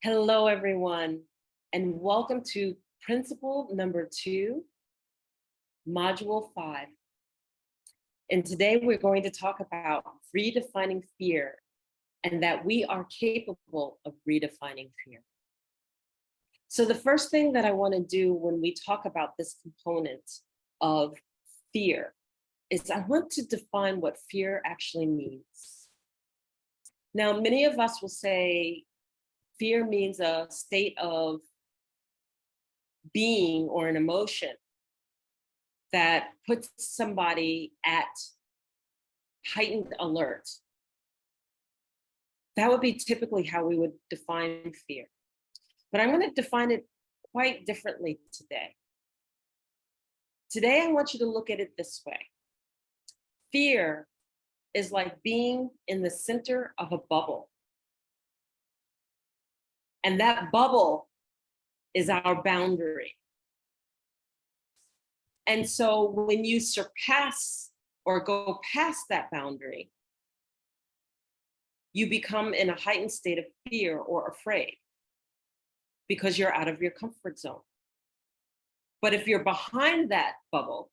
Hello, everyone, and welcome to Principle number 2, Module 5. And today we're going to talk about redefining fear and that we are capable of redefining fear. So the first thing that I want to do when we talk about this component of fear is I want to define what fear actually means. Now, many of us will say fear means a state of being or an emotion that puts somebody at heightened alert. That would be typically how we would define fear. But I'm going to define it quite differently today. Today, I want you to look at it this way. Fear is like being in the center of a bubble. And that bubble is our boundary. And so when you surpass or go past that boundary, you become in a heightened state of fear or afraid because you're out of your comfort zone. But if you're behind that bubble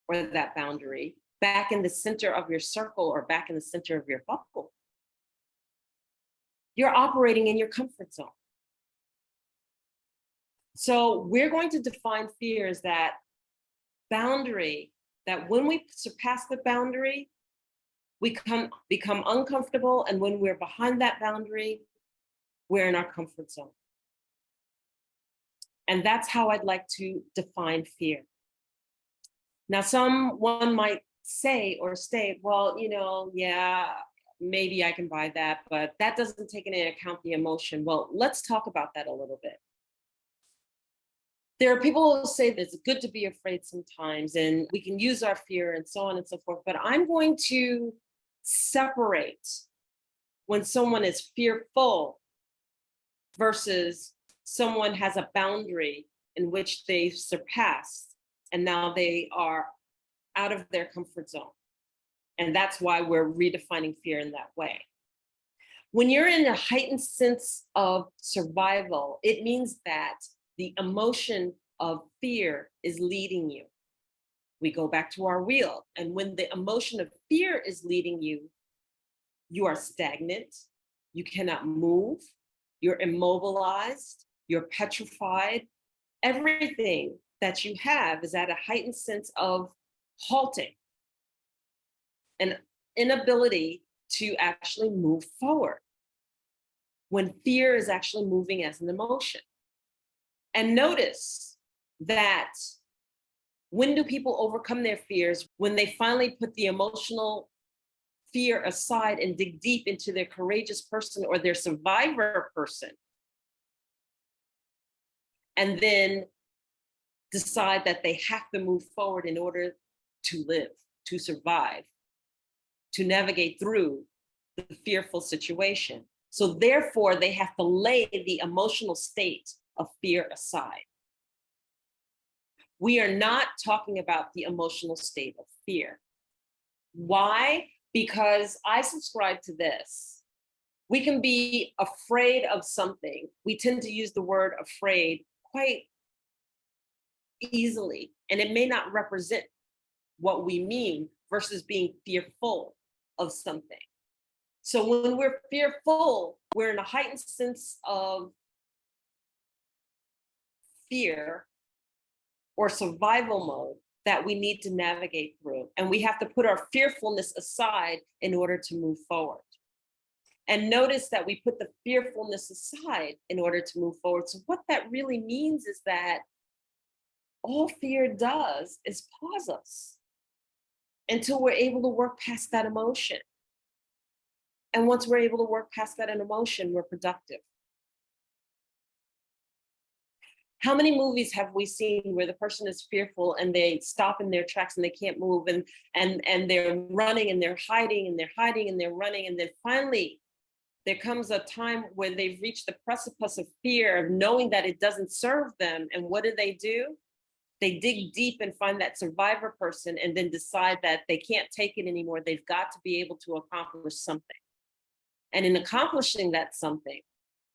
or that boundary, back in the center of your circle or back in the center of your bubble, you're operating in your comfort zone. So we're going to define fear as that boundary that when we surpass the boundary, we become uncomfortable. And when we're behind that boundary, we're in our comfort zone. And that's how I'd like to define fear. Now, someone might say or state, well, yeah, maybe I can buy that, but that doesn't take into account the emotion. Well, let's talk about that a little bit. There are people who say that it's good to be afraid sometimes, and we can use our fear and so on and so forth. But I'm going to separate when someone is fearful versus someone has a boundary in which they've surpassed, and now they are out of their comfort zone. And that's why we're redefining fear in that way. When you're in a heightened sense of survival, it means that the emotion of fear is leading you. We go back to our wheel. And when the emotion of fear is leading you, you are stagnant, you cannot move, you're immobilized, you're petrified. Everything that you have is at a heightened sense of halting, an inability to actually move forward when fear is actually moving as an emotion. And notice that when do people overcome their fears? When they finally put the emotional fear aside and dig deep into their courageous person or their survivor person, and then decide that they have to move forward in order to live, to survive, to navigate through the fearful situation. So therefore, they have to lay the emotional state of fear aside. We are not talking about the emotional state of fear. Why? Because I subscribe to this. We can be afraid of something. We tend to use the word afraid quite easily, and it may not represent what we mean versus being fearful of something. So when we're fearful, we're in a heightened sense of fear or survival mode that we need to navigate through. And we have to put our fearfulness aside in order to move forward. And notice that we put the fearfulness aside in order to move forward. So what that really means is that all fear does is pause us until we're able to work past that emotion. And once we're able to work past that emotion, we're productive. How many movies have we seen where the person is fearful and they stop in their tracks and they can't move and they're running and they're hiding and they're hiding and they're running, and then finally there comes a time when they've reached the precipice of fear of knowing that it doesn't serve them, and what do? They dig deep and find that survivor person and then decide that they can't take it anymore. They've got to be able to accomplish something. And in accomplishing that something,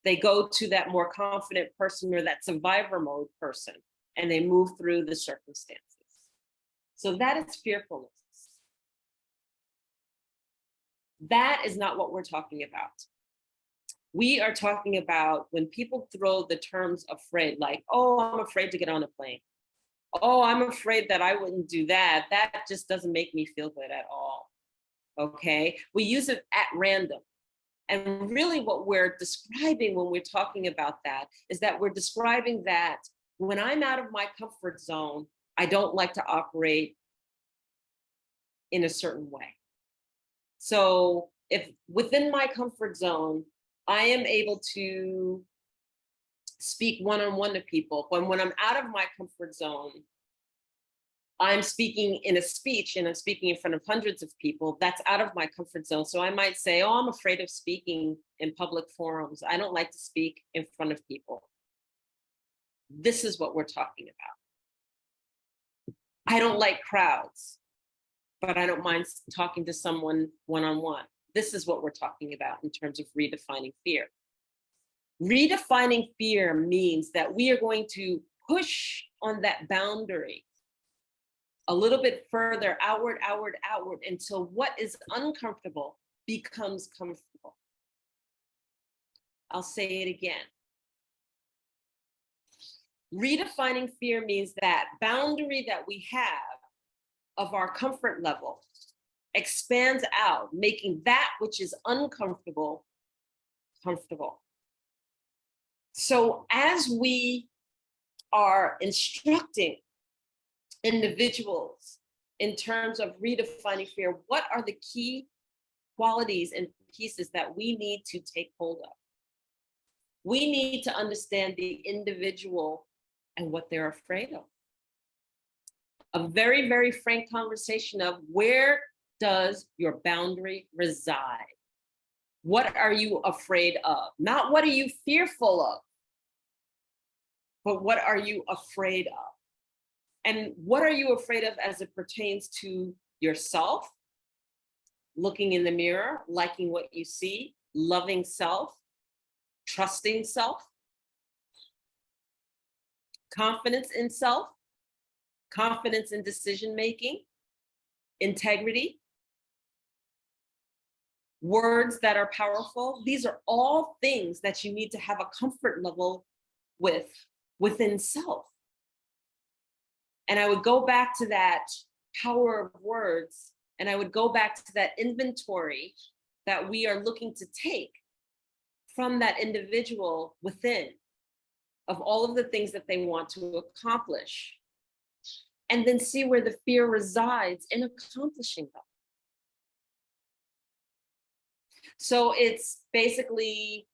They go to that more confident person or that survivor mode person, and they move through the circumstances. So that is fearfulness. That is not what we're talking about. We are talking about when people throw the terms afraid, like, oh, I'm afraid to get on a plane. Oh, I'm afraid that I wouldn't do that. That just doesn't make me feel good at all. Okay. We use it at random. And really, what we're describing when we're talking about that is that we're describing that when I'm out of my comfort zone, I don't like to operate in a certain way. So if within my comfort zone, I am able to speak one-on-one to people, but when I'm out of my comfort zone, I'm speaking in a speech and I'm speaking in front of hundreds of people, that's out of my comfort zone. So I might say, oh, I'm afraid of speaking in public forums. I don't like to speak in front of people. This is what we're talking about. I don't like crowds, but I don't mind talking to someone one-on-one. This is what we're talking about in terms of redefining fear. Redefining fear means that we are going to push on that boundary a little bit further, outward, until what is uncomfortable becomes comfortable. I'll say it again. Redefining fear means that boundary that we have of our comfort level expands out, making that which is uncomfortable comfortable. So as we are instructing individuals in terms of redefining fear, what are the key qualities and pieces that we need to take hold of? We need to understand the individual and what they're afraid of. A very, very frank conversation of where does your boundary reside? What are you afraid of? Not what are you fearful of, but what are you afraid of? And what are you afraid of as it pertains to yourself, looking in the mirror, liking what you see, loving self, trusting self, confidence in self, confidence in decision-making, integrity, words that are powerful. These are all things that you need to have a comfort level with within self. And I would go back to that power of words, and I would go back to that inventory that we are looking to take from that individual within of all of the things that they want to accomplish, and then see where the fear resides in accomplishing them. So it's basically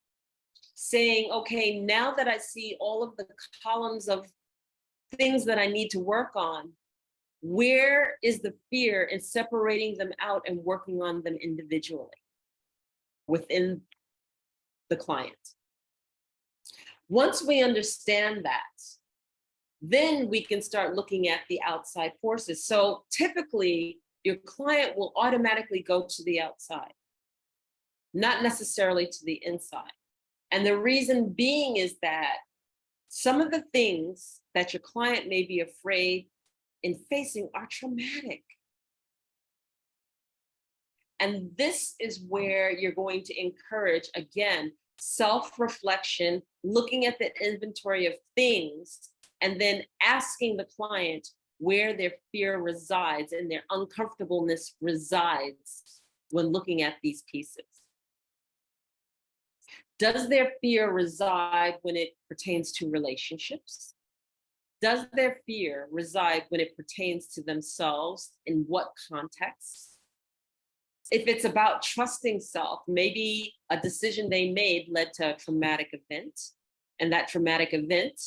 saying, okay, now that I see all of the columns of things that I need to work on, where is the fear in separating them out and working on them individually within the client? Once we understand that, then we can start looking at the outside forces. So typically, your client will automatically go to the outside, not necessarily to the inside. And the reason being is that some of the things that your client may be afraid in facing are traumatic. And this is where you're going to encourage, again, self-reflection, looking at the inventory of things, and then asking the client where their fear resides and their uncomfortableness resides when looking at these pieces. Does their fear reside when it pertains to relationships? Does their fear reside when it pertains to themselves? In what context? If it's about trusting self, maybe a decision they made led to a traumatic event, and that traumatic event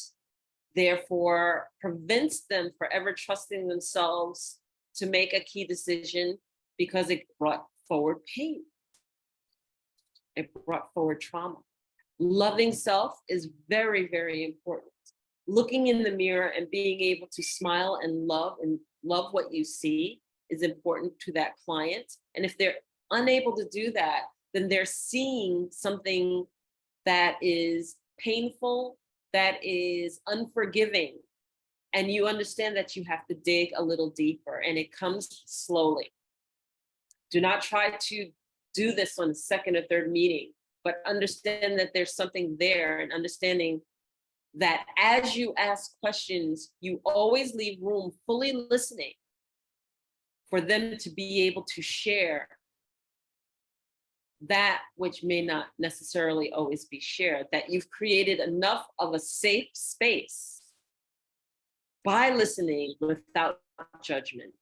therefore prevents them forever trusting themselves to make a key decision because it brought forward pain. It brought forward trauma. Loving self is very, very important. Looking in the mirror and being able to smile and love what you see is important to that client. And if they're unable to do that, then they're seeing something that is painful, that is unforgiving, and you understand that you have to dig a little deeper, and it comes slowly. Do not try to do this on the second or third meeting, but understand that there's something there, and understanding that as you ask questions, you always leave room, fully listening, for them to be able to share that which may not necessarily always be shared, that you've created enough of a safe space by listening without judgment,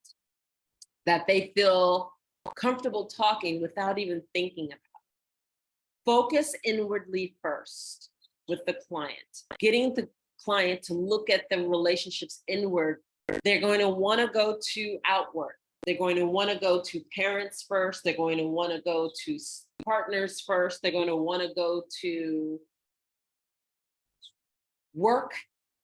that they feel comfortable talking without even thinking about it. Focus inwardly first with the client, getting the client to look at the relationships inward. They're going to want to go to outward. They're going to want to go to parents first. They're going to want to go to partners first. They're going to want to go to work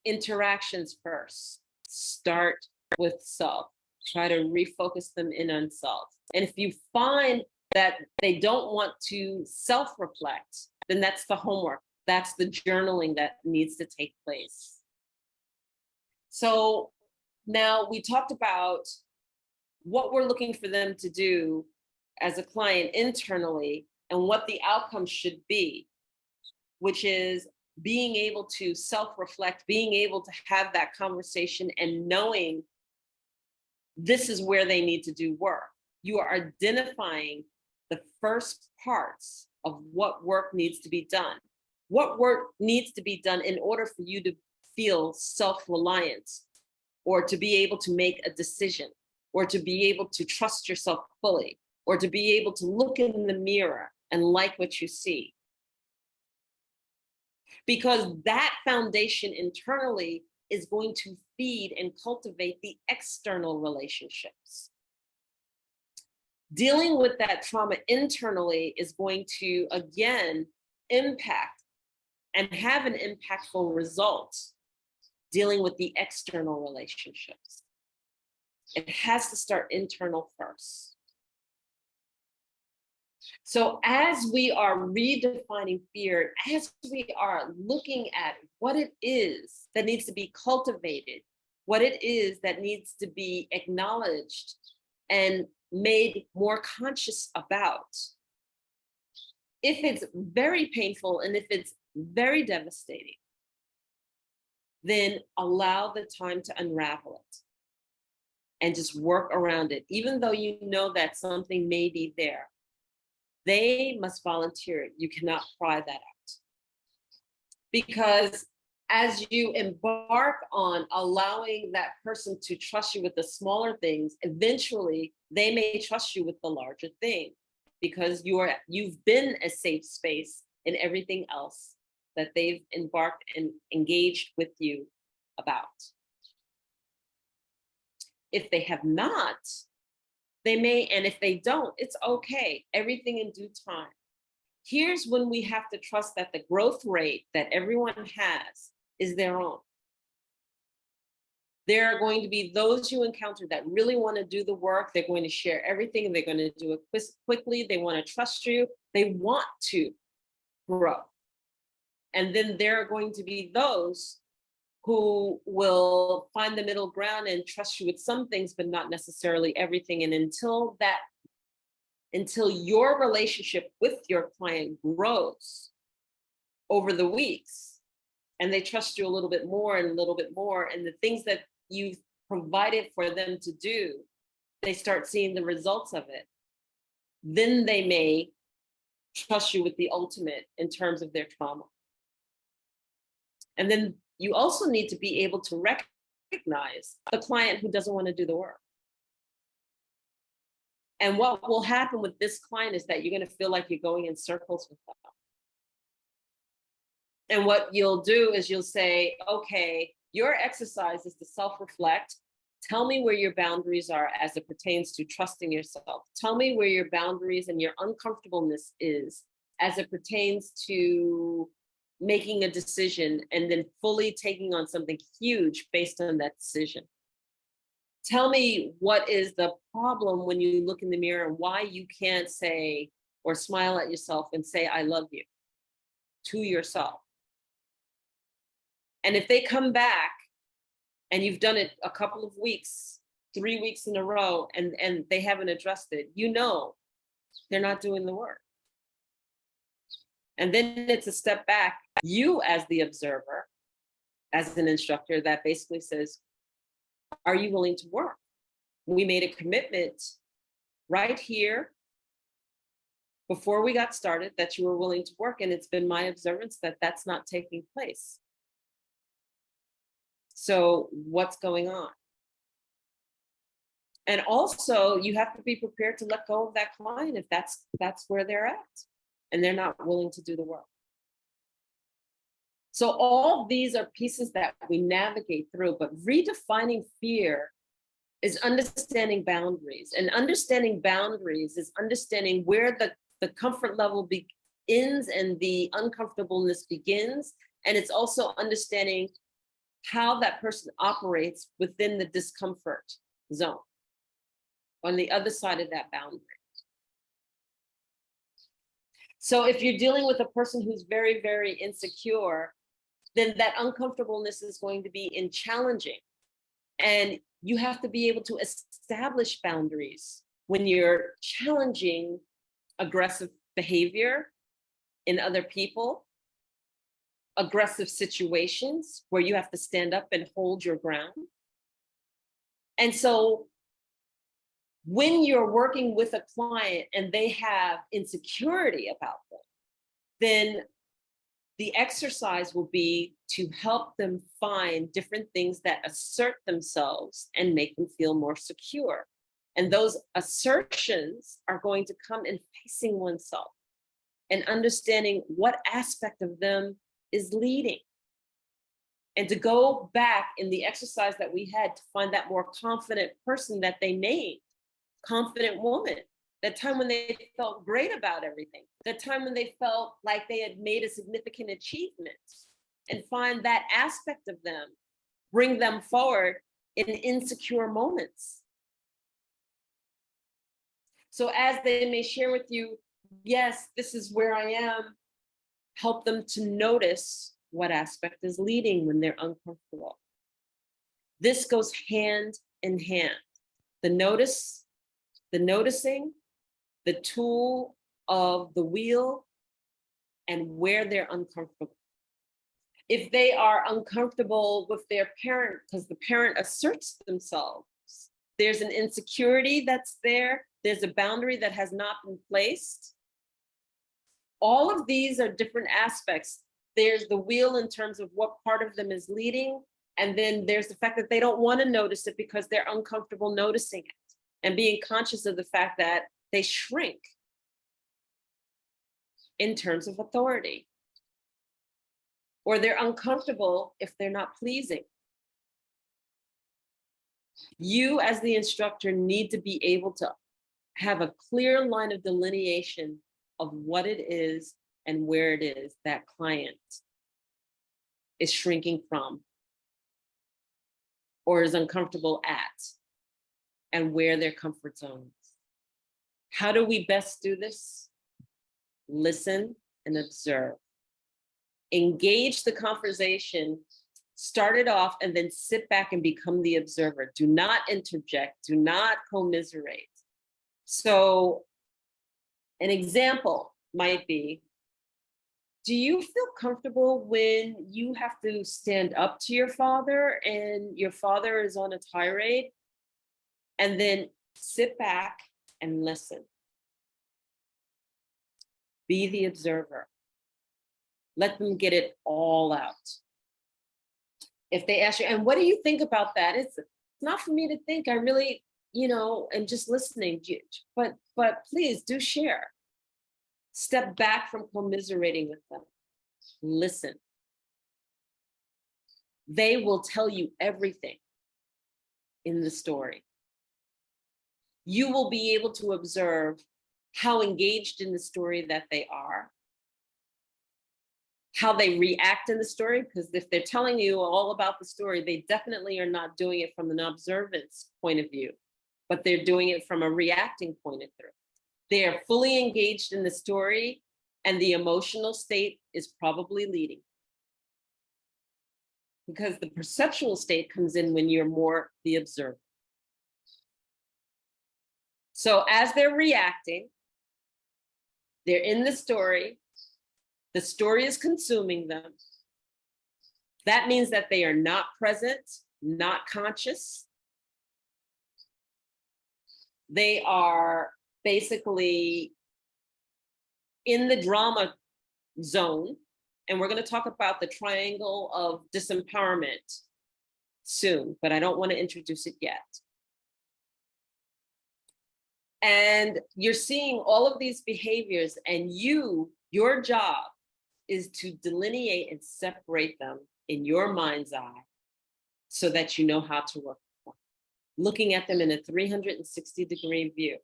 interactions first. Start with self. Try to refocus them in on self. And if you find that they don't want to self-reflect, then that's the homework. That's the journaling that needs to take place. So now we talked about what we're looking for them to do as a client internally and what the outcome should be, which is being able to self-reflect, being able to have that conversation and knowing this is where they need to do work. You are identifying the first parts of what work needs to be done. What work needs to be done in order for you to feel self-reliant, or to be able to make a decision, or to be able to trust yourself fully, or to be able to look in the mirror and like what you see. Because that foundation internally is going to feed and cultivate the external relationships. Dealing with that trauma internally is going to, again, impact and have an impactful result dealing with the external relationships. It has to start internal first. So as we are redefining fear, as we are looking at what it is that needs to be cultivated, what it is that needs to be acknowledged and made more conscious about, if it's very painful and if it's very devastating, then allow the time to unravel it and just work around it. Even though you know that something may be there, they must volunteer it. You cannot pry that out. Because as you embark on allowing that person to trust you with the smaller things, eventually they may trust you with the larger thing, because you've been a safe space in everything else that they've embarked and engaged with you about. If they have not, they may, and if they don't, it's okay. Everything in due time. Here's when we have to trust that the growth rate that everyone has is their own. There are going to be those you encounter that really want to do the work. They're going to share everything. They're going to do it quickly. They want to trust you. They want to grow. And then there are going to be those who will find the middle ground and trust you with some things, but not necessarily everything. And until your relationship with your client grows over the weeks, and they trust you a little bit more and a little bit more, and the things that you've provided for them to do, they start seeing the results of it, then they may trust you with the ultimate in terms of their trauma. And then you also need to be able to recognize the client who doesn't want to do the work. And what will happen with this client is that you're going to feel like you're going in circles with them. And what you'll do is you'll say, okay, your exercise is to self-reflect. Tell me where your boundaries are as it pertains to trusting yourself. Tell me where your boundaries and your uncomfortableness is as it pertains to making a decision and then fully taking on something huge based on that decision. Tell me what is the problem when you look in the mirror and why you can't say or smile at yourself and say, I love you. to yourself. And if they come back and you've done it a couple of weeks, 3 weeks in a row, and they haven't addressed it, you know they're not doing the work. And then it's a step back, you as the observer, as an instructor, that basically says, are you willing to work? We made a commitment right here before we got started that you were willing to work, and it's been my observance that that's not taking place. So what's going on? And also, you have to be prepared to let go of that client if that's where they're at and they're not willing to do the work. So all of these are pieces that we navigate through, but redefining fear is understanding boundaries. And understanding boundaries is understanding where the comfort level begins and the uncomfortableness begins. And it's also understanding how that person operates within the discomfort zone on the other side of that boundary. So if you're dealing with a person who's very, very insecure, then that uncomfortableness is going to be in challenging. And you have to be able to establish boundaries when you're challenging aggressive behavior in other people, aggressive situations where you have to stand up and hold your ground. And so when you're working with a client and they have insecurity about them, then the exercise will be to help them find different things that assert themselves and make them feel more secure. And those assertions are going to come in facing oneself and understanding what aspect of them is leading. And to go back in the exercise that we had to find that more confident person that they named, confident woman, that time when they felt great about everything, that time when they felt like they had made a significant achievement, and find that aspect of them, bring them forward in insecure moments. So as they may share with you, yes, this is where I am, help them to notice what aspect is leading when they're uncomfortable. This goes hand in hand. The noticing, the tool of the wheel, and where they're uncomfortable. If they are uncomfortable with their parent because the parent asserts themselves, there's an insecurity that's there, there's a boundary that has not been placed. All of these are different aspects. There's the wheel in terms of what part of them is leading, and then there's the fact that they don't want to notice it because they're uncomfortable noticing it, and being conscious of the fact that they shrink in terms of authority, or they're uncomfortable if they're not pleasing. You as the instructor need to be able to have a clear line of delineation of what it is and where it is that client is shrinking from or is uncomfortable at, and where their comfort zone is. How do we best do this? Listen and observe. Engage the conversation, start it off, and then sit back and become the observer. Do not interject, do not commiserate. So an example might be, do you feel comfortable when you have to stand up to your father and your father is on a tirade? And then sit back and listen. Be the observer. Let them get it all out. If they ask you, and what do you think about that? It's not for me to think. I really, am just listening. But please do share. Step back from commiserating with them. Listen. They will tell you everything in the story. You will be able to observe how engaged in the story that they are, how they react in the story, because if they're telling you all about the story, they definitely are not doing it from an observance point of view, but they're doing it from a reacting point of view. They are fully engaged in the story, And the emotional state is probably leading. Because the perceptual state comes in when you're more the observer. So as they're reacting, they're in the story is consuming them. That means that they are not present, not conscious. They are basically in the drama zone. And we're going to talk about the triangle of disempowerment soon, but I don't want to introduce it yet. And you're seeing all of these behaviors, and your job is to delineate and separate them in your mind's eye so that you know how to work with them, looking at them in a 360-degree view.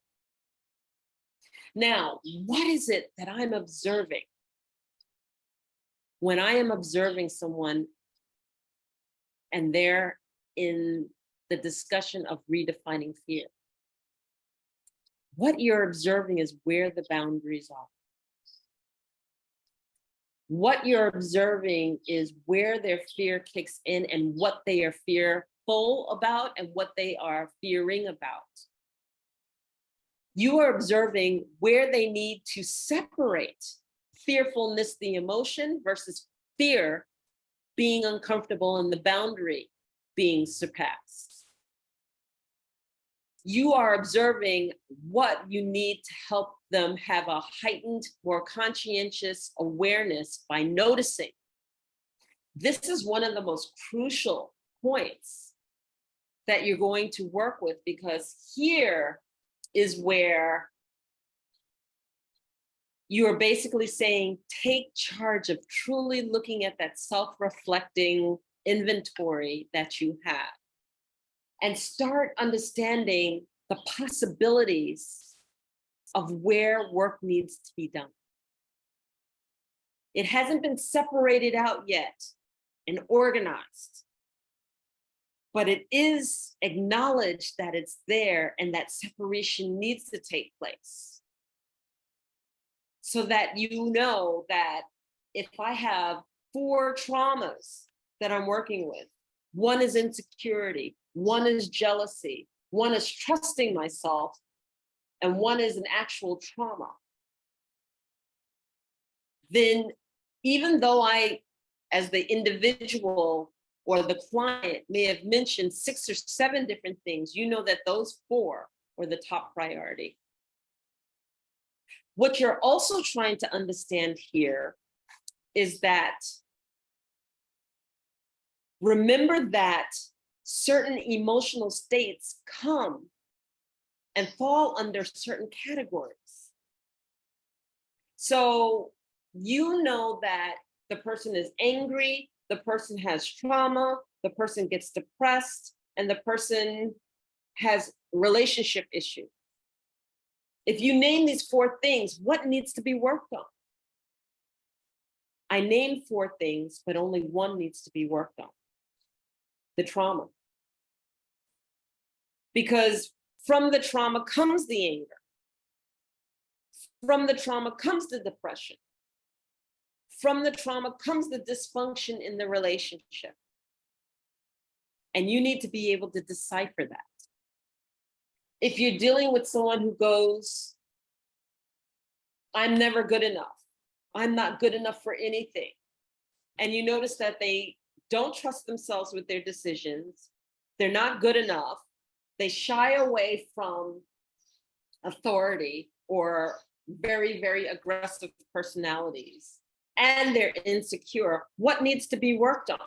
Now, what is it that I'm observing when I am observing someone and they're in the discussion of redefining fear? What you're observing is where the boundaries are. What you're observing is where their fear kicks in and what they are fearful about and what they are fearing about. You are observing where they need to separate fearfulness, the emotion, versus fear being uncomfortable and the boundary being surpassed. You are observing what you need to help them have a heightened, more conscientious awareness by noticing. This is one of the most crucial points that you're going to work with, because here is where you are basically saying, take charge of truly looking at that self-reflecting inventory that you have and start understanding the possibilities of where work needs to be done. It hasn't been separated out yet and organized, but it is acknowledged that it's there and that separation needs to take place. So that you know that if I have 4 traumas that I'm working with, one is insecurity, one is jealousy, one is trusting myself, and one is an actual trauma, then even though I, as the individual or the client, may have mentioned 6 or 7 different things, you know that those 4 are the top priority. What you're also trying to understand here is that remember that certain emotional states come and fall under certain categories. So you know that the person is angry, the person has trauma, the person gets depressed, and the person has relationship issues. If you name these 4 things, what needs to be worked on? I named 4 things, but only one needs to be worked on: the trauma. Because from the trauma comes the anger. From the trauma comes the depression. From the trauma comes the dysfunction in the relationship. And you need to be able to decipher that. If you're dealing with someone who goes, I'm never good enough, I'm not good enough for anything, and you notice that they don't trust themselves with their decisions, they're not good enough, they shy away from authority or very, very aggressive personalities, and they're insecure, what needs to be worked on?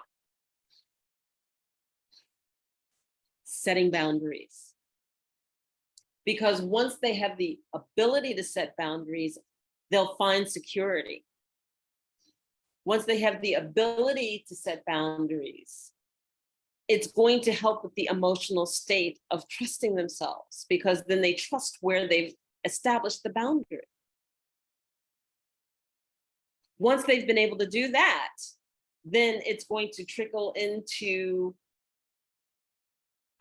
Setting boundaries. Because once they have the ability to set boundaries, they'll find security. Once they have the ability to set boundaries, it's going to help with the emotional state of trusting themselves, because then they trust where they've established the boundary. Once they've been able to do that, then it's going to trickle into,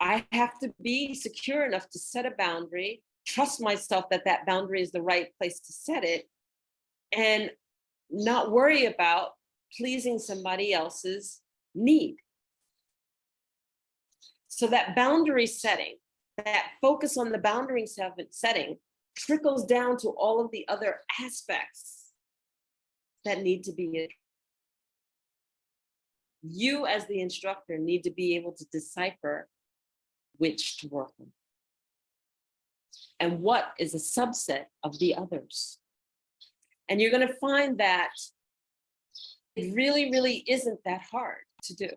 I have to be secure enough to set a boundary, trust myself that that boundary is the right place to set it, and not worry about pleasing somebody else's need. So that boundary setting, that focus on the boundary setting trickles down to all of the other aspects that need to be addressed. You as the instructor need to be able to decipher which to work on and what is a subset of the others. And you're going to find that it really, really isn't that hard to do.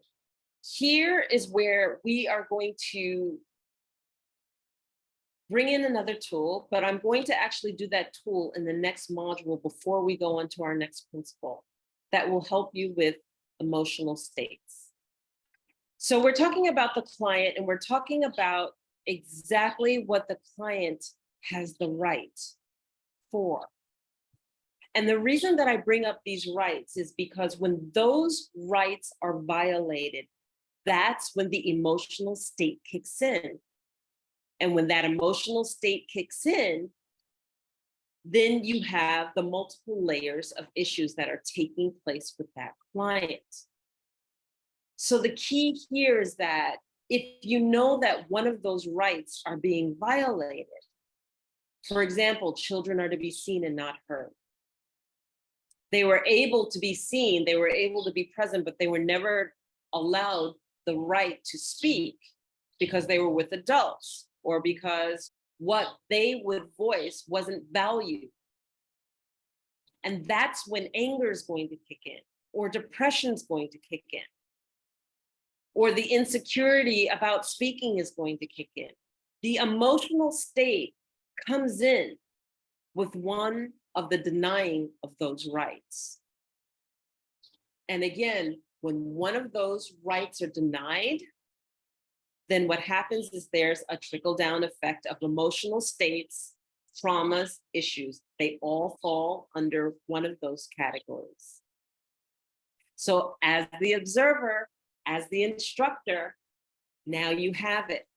Here is where we are going to bring in another tool, but I'm going to actually do that tool in the next module before we go on to our next principle that will help you with emotional states. So we're talking about the client, and we're talking about exactly what the client has the right for. And the reason that I bring up these rights is because when those rights are violated, that's when the emotional state kicks in. And when that emotional state kicks in, then you have the multiple layers of issues that are taking place with that client. So the key here is that if you know that one of those rights are being violated, for example, children are to be seen and not heard. They were able to be seen, they were able to be present, but they were never allowed the right to speak because they were with adults or because what they would voice wasn't valued. And that's when anger is going to kick in, or depression is going to kick in, or the insecurity about speaking is going to kick in. The emotional state comes in with one of the denying of those rights. And again, when one of those rights are denied, then what happens is there's a trickle-down effect of emotional states, traumas, issues. They all fall under one of those categories. So as the observer, as the instructor, now you have it.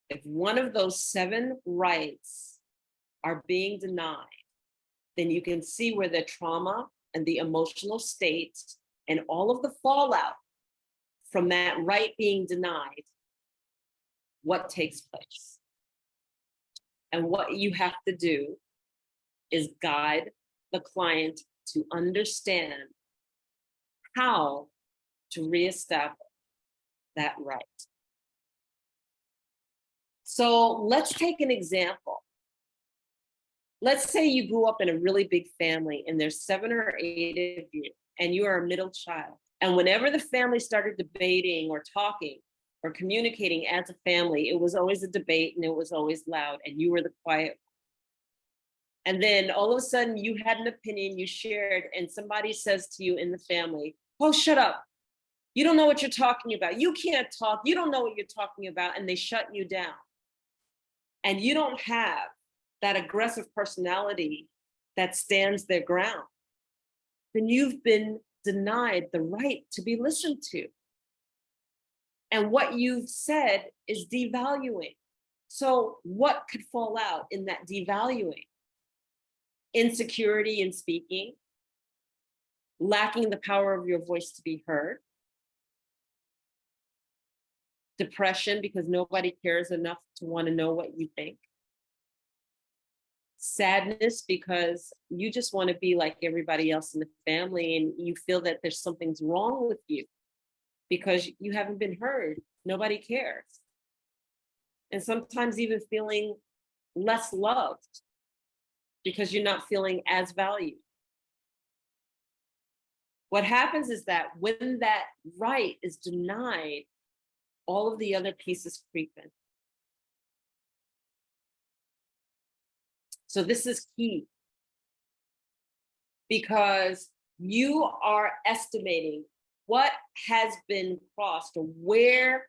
If one of those 7 rights are being denied, then you can see where the trauma and the emotional state and all of the fallout from that right being denied, what takes place. And what you have to do is guide the client to understand how to reestablish that right. So let's take an example. Let's say you grew up in a really big family and there's 7 or 8 of you and you are a middle child. And whenever the family started debating or talking or communicating as a family, it was always a debate and it was always loud and you were the quiet. And then all of a sudden you had an opinion you shared and somebody says to you in the family, "Oh, shut up. You don't know what you're talking about. You can't talk. You don't know what you're talking about." And they shut you down. And you don't have that aggressive personality that stands their ground. Then you've been denied the right to be listened to. And what you've said is devaluing. So what could fall out in that devaluing? Insecurity in speaking, lacking the power of your voice to be heard, depression because nobody cares enough to want to know what you think, sadness because you just want to be like everybody else in the family and you feel that there's something's wrong with you because you haven't been heard. Nobody cares. And sometimes even feeling less loved because you're not feeling as valued. What happens is that when that right is denied, all of the other pieces creep in. So this is key because you are estimating what has been crossed or where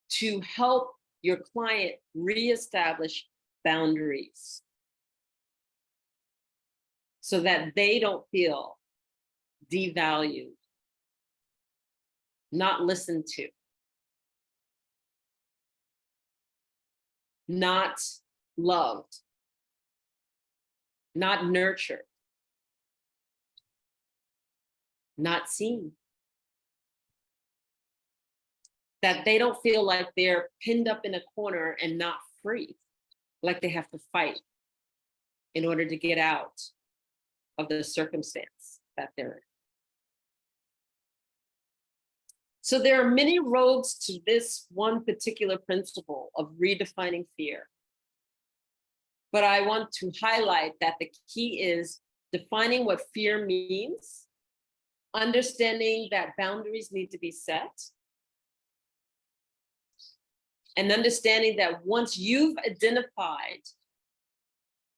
to help your client reestablish boundaries so that they don't feel devalued, not listened to, not loved, not nurtured. not seen, that they don't feel like they're pinned up in a corner and not free, like they have to fight in order to get out of the circumstance that they're in. So there are many roads to this one particular principle of redefining fear. But I want to highlight that the key is defining what fear means, understanding that boundaries need to be set, and understanding that once you've identified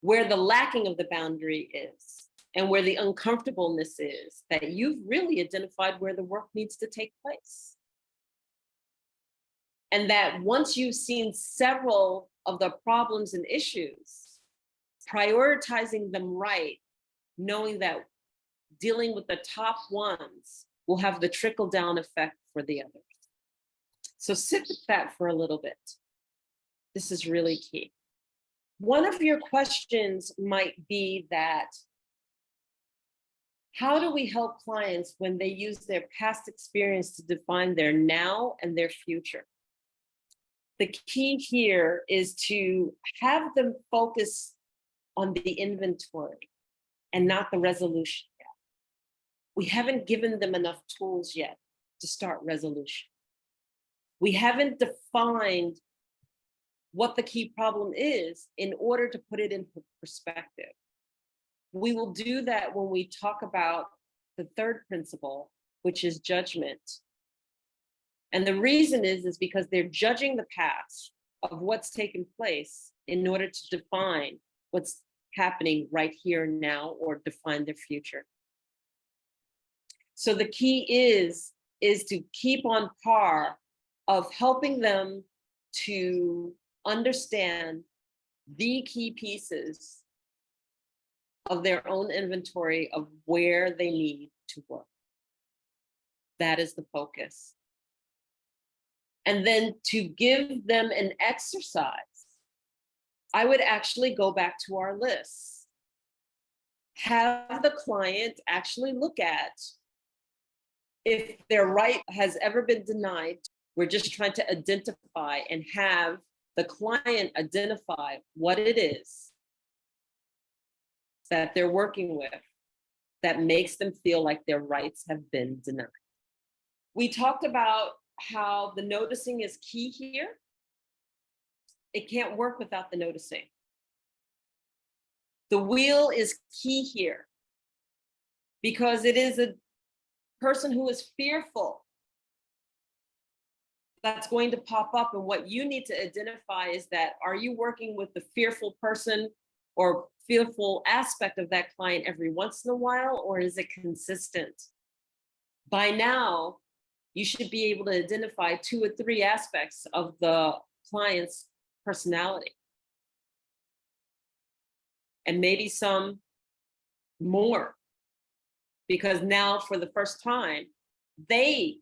where the lacking of the boundary is and where the uncomfortableness is, that you've really identified where the work needs to take place. And that once you've seen several of the problems and issues, prioritizing them right, knowing that dealing with the top ones will have the trickle down effect for the others. So sit with that for a little bit. This is really key. One of your questions might be that, how do we help clients when they use their past experience to define their now and their future? The key here is to have them focus on the inventory and not the resolution yet. We haven't given them enough tools yet to start resolution. We haven't defined what the key problem is in order to put it into perspective. We will do that when we talk about the third principle, which is judgment. And the reason is because they're judging the past of what's taken place in order to define what's happening right here and now, or define their future. So the key is to keep on par of helping them to understand the key pieces of their own inventory of where they need to work. That is the focus. And then to give them an exercise, I would actually go back to our lists. Have the client actually look at if their right has ever been denied. We're just trying to identify and have the client identify what it is that they're working with that makes them feel like their rights have been denied. We talked about how the noticing is key here. It can't work without the noticing. The wheel is key here because it is a person who is fearful that's going to pop up. And what you need to identify is that, are you working with the fearful person or fearful aspect of that client every once in a while, or is it consistent? By now, you should be able to identify 2 or 3 aspects of the client's personality. And maybe some more, because now for the first time, they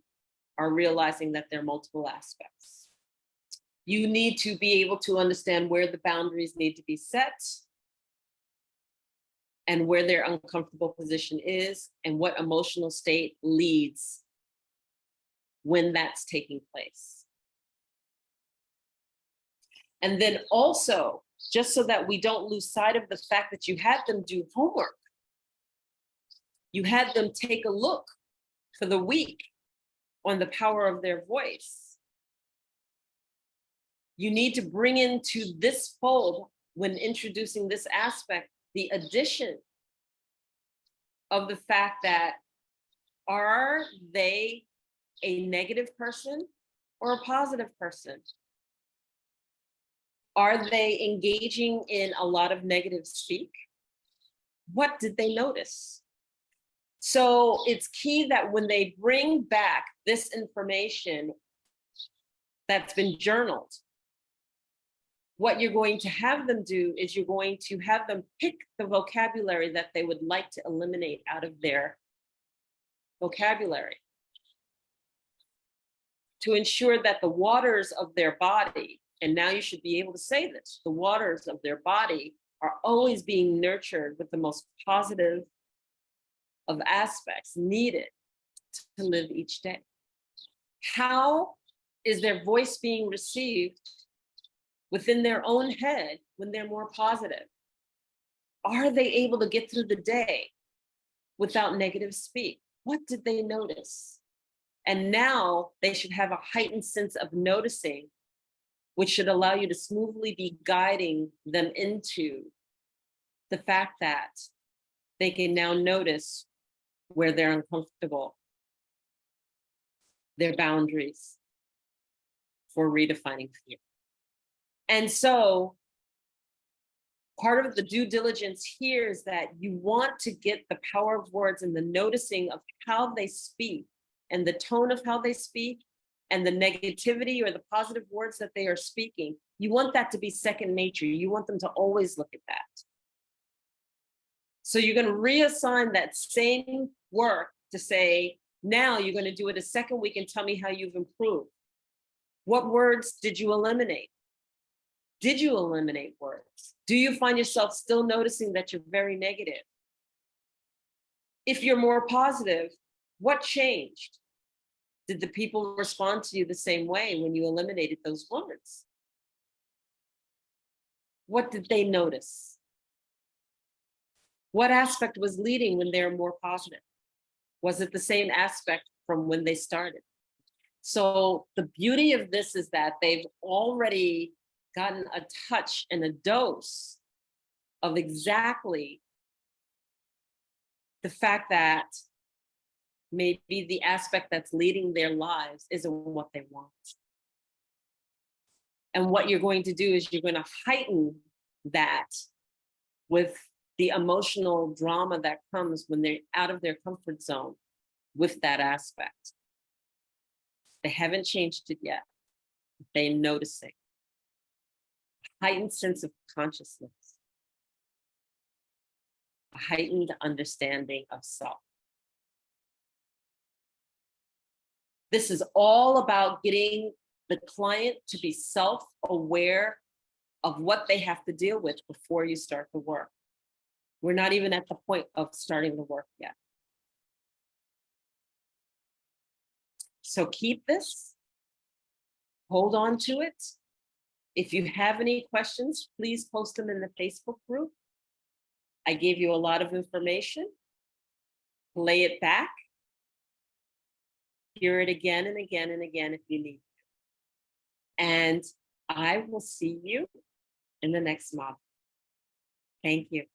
are realizing that there are multiple aspects. You need to be able to understand where the boundaries need to be set and where their uncomfortable position is and what emotional state leads when that's taking place. And then also, just so that we don't lose sight of the fact that you had them do homework, you had them take a look for the week on the power of their voice. You need to bring into this fold, when introducing this aspect, the addition of the fact that, are they a negative person or a positive person? Are they engaging in a lot of negative speak? What did they notice? So it's key that when they bring back this information that's been journaled, what you're going to have them do is you're going to have them pick the vocabulary that they would like to eliminate out of their vocabulary, to ensure that the waters of their body, and now you should be able to say this, the waters of their body are always being nurtured with the most positive of aspects needed to live each day? How is their voice being received within their own head when they're more positive? Are they able to get through the day without negative speak? What did they notice? And now they should have a heightened sense of noticing, which should allow you to smoothly be guiding them into the fact that they can now notice where they're uncomfortable, their boundaries for redefining fear. And so part of the due diligence here is that you want to get the power of words and the noticing of how they speak and the tone of how they speak and the negativity or the positive words that they are speaking. You want that to be second nature. You want them to always look at that. So you're going to reassign that same work to say, now you're going to do it a second week and tell me how you've improved. What words did you eliminate? Did you eliminate words? Do you find yourself still noticing that you're very negative? If you're more positive, what changed? Did the people respond to you the same way when you eliminated those words? What did they notice? What aspect was leading when they were more positive? Was it the same aspect from when they started? So the beauty of this is that they've already gotten a touch and a dose of exactly the fact that maybe the aspect that's leading their lives isn't what they want. And what you're going to do is you're going to heighten that with the emotional drama that comes when they're out of their comfort zone with that aspect. They haven't changed it yet. They're noticing. Heightened sense of consciousness. A heightened understanding of self. This is all about getting the client to be self-aware of what they have to deal with before you start the work. We're not even at the point of starting the work yet. So keep this, hold on to it. If you have any questions, please post them in the Facebook group. I gave you a lot of information. Play it back. Hear it again and again and again if you need to. And I will see you in the next module. Thank you.